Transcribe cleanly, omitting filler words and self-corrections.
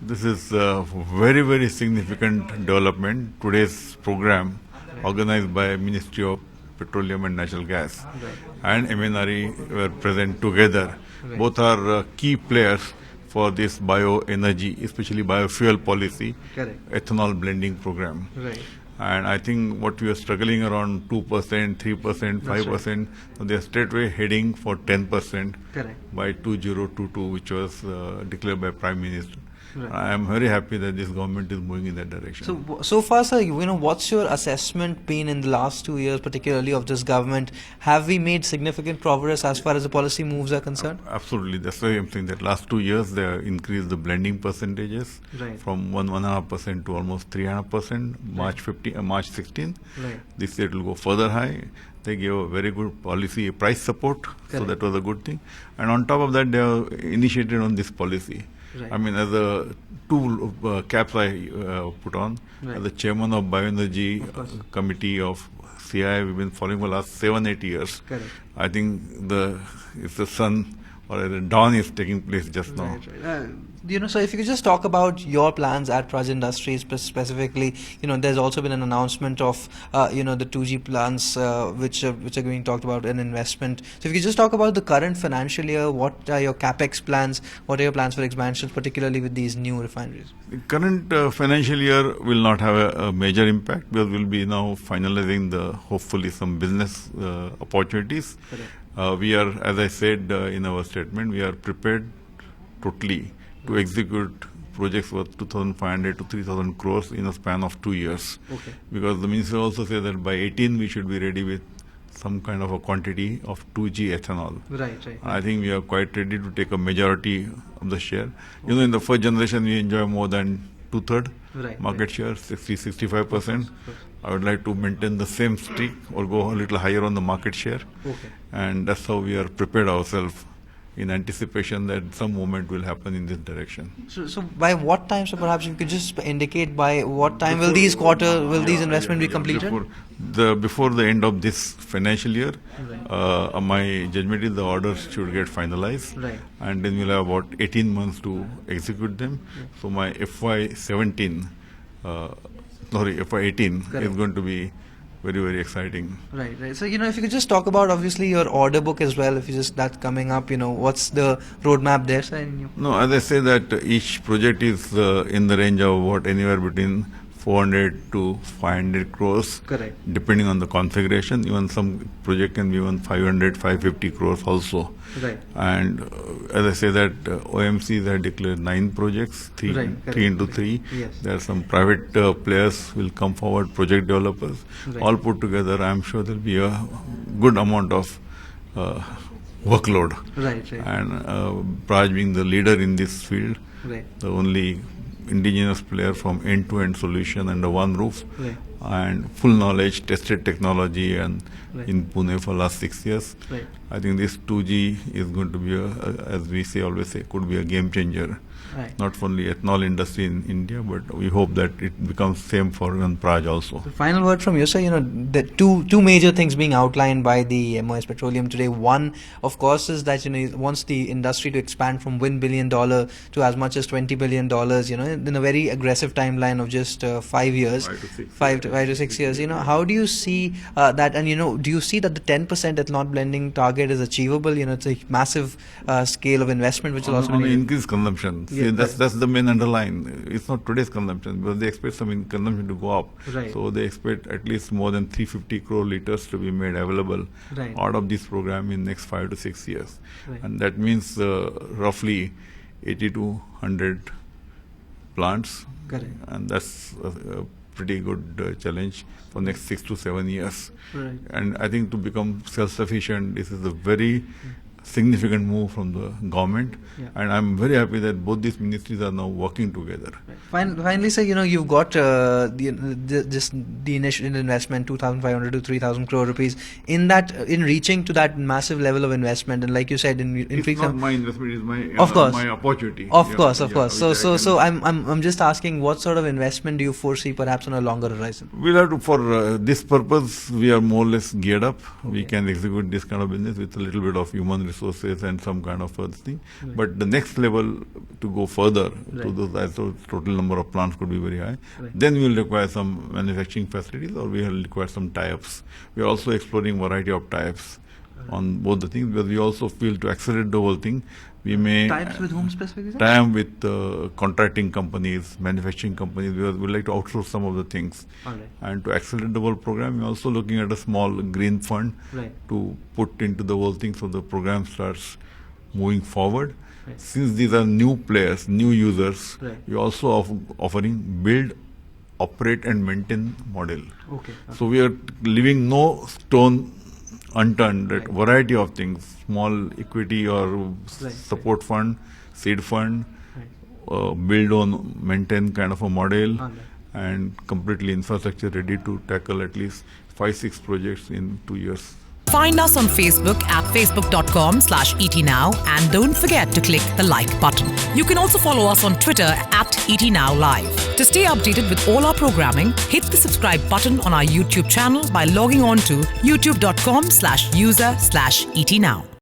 This is a very, very significant development. Today's program, organized by Ministry of Petroleum and Natural Gas and MNRE, were present together. Both are key players for this bioenergy, especially biofuel policy, ethanol blending program. And I think what we are struggling around 2%, 3%, 5%, so they are straightway heading for 10% by 2022, which was declared by Prime Minister. I am very happy that this government is moving in that direction. So far, sir, what's your assessment been in the last 2 years, particularly of this government? Have we made significant progress as far as the policy moves are concerned? Absolutely. That's why I'm saying that last 2 years they have increased the blending percentages from 1.5% to almost 3.5%. March 16. This year it will go further high. They gave a very good policy price support, so that was a good thing. And on top of that, they have initiated on this policy. I mean, as a two caps I put on, as the chairman of Bioenergy Committee of CI, we've been following for the last 7-8 years. I think it's the sun or the dawn is taking place just now. So if you could just talk about your plans at Praj Industries specifically, there's also been an announcement of, the 2G plans, which are being talked about in investment. So if you could just talk about the current financial year, what are your capex plans, what are your plans for expansions, particularly with these new refineries? The current financial year will not have a major impact because we'll be now finalizing hopefully some business opportunities. We are, as I said in our statement, we are prepared totally to execute projects worth 2,500 to 3,000 crores in a span of 2 years. Because the minister also said that by 18 we should be ready with some kind of a quantity of 2G ethanol. I think we are quite ready to take a majority of the share. In the first generation we enjoy more than 2/3 market share, 60-65%. I would like to maintain the same streak or go a little higher on the market share. And that's how we are prepared ourselves in anticipation that some movement will happen in this direction. So by what time, so perhaps you could just indicate by what time will these investments be completed? Before the end of this financial year, my judgment is the orders should get finalized, and then we'll have about 18 months to execute them. So my FY18 is going to be very, very exciting. So, if you could just talk about obviously your order book as well, that's coming up, what's the roadmap there, sir? No, as I say that each project is in the range of anywhere between 400 to 500 crores, depending on the configuration. Even some project can be even 500, 550 crores also. And as I say that OMCs have declared 9 projects, 3 into 3. There are some private players will come forward, project developers. All put together, I am sure there will be a good amount of workload. And Praj being the leader in this field, the only indigenous player from end-to-end solution under one roof, and full knowledge, tested technology, and in Pune for last 6 years. I think this 2G is going to be, as we always say, could be a game changer. Not for only ethanol industry in India, but we hope that it becomes same for Praj also. The final word from you, sir. The two major things being outlined by the MOS Petroleum today. One, of course, is that wants the industry to expand from $1 billion to as much as $20 billion. In a very aggressive timeline of just 5 years, 5 to 6 years. How do you see that? And do you see that the 10% ethanol blending target is achievable? It's a massive scale of investment which will also be increased consumption. That's the main underline. It's not today's consumption, because they expect some consumption to go up. So they expect at least more than 350 crore liters to be made available out of this program in next 5 to 6 years. And that means roughly 80 to 100 plants. And that's a pretty good challenge for next 6 to 7 years. And I think to become self-sufficient, this is a very significant move from the government, and I'm very happy that both these ministries are now working together. Finally, sir, you've got the initial investment 2,500 to 3,000 crore rupees. In reaching to that massive level of investment, and like you said, it's not my investment, it's my opportunity. Of course. So I'm just asking, what sort of investment do you foresee, perhaps on a longer horizon? We'll have to, for this purpose, we are more or less geared up. We can execute this kind of business with a little bit of human resources and some kind of other thing. But the next level to go further to those, so total number of plants could be very high. Then we will require some manufacturing facilities, or we will require some tie-ups. We are also exploring variety of tie-ups on both the things, because we also feel to accelerate the whole thing, we may Tie-ups with whom specifically, sir? tie up with contracting companies, manufacturing companies, because we like to outsource some of the things. And to accelerate the whole program, we're also looking at a small green fund to put into the whole thing, so the program starts moving forward. Since these are new players, new users, we're also offering build, operate and maintain model. So we are leaving no stone unturned, that variety of things, small equity or support fund, seed fund, build on, maintain kind of a model, and completely infrastructure ready to tackle at least 5-6 projects in 2 years. Find us on Facebook at facebook.com/etnow and don't forget to click the like button. You can also follow us on Twitter at etnowlive. To stay updated with all our programming, hit the subscribe button on our YouTube channel by logging on to youtube.com/user/etnow.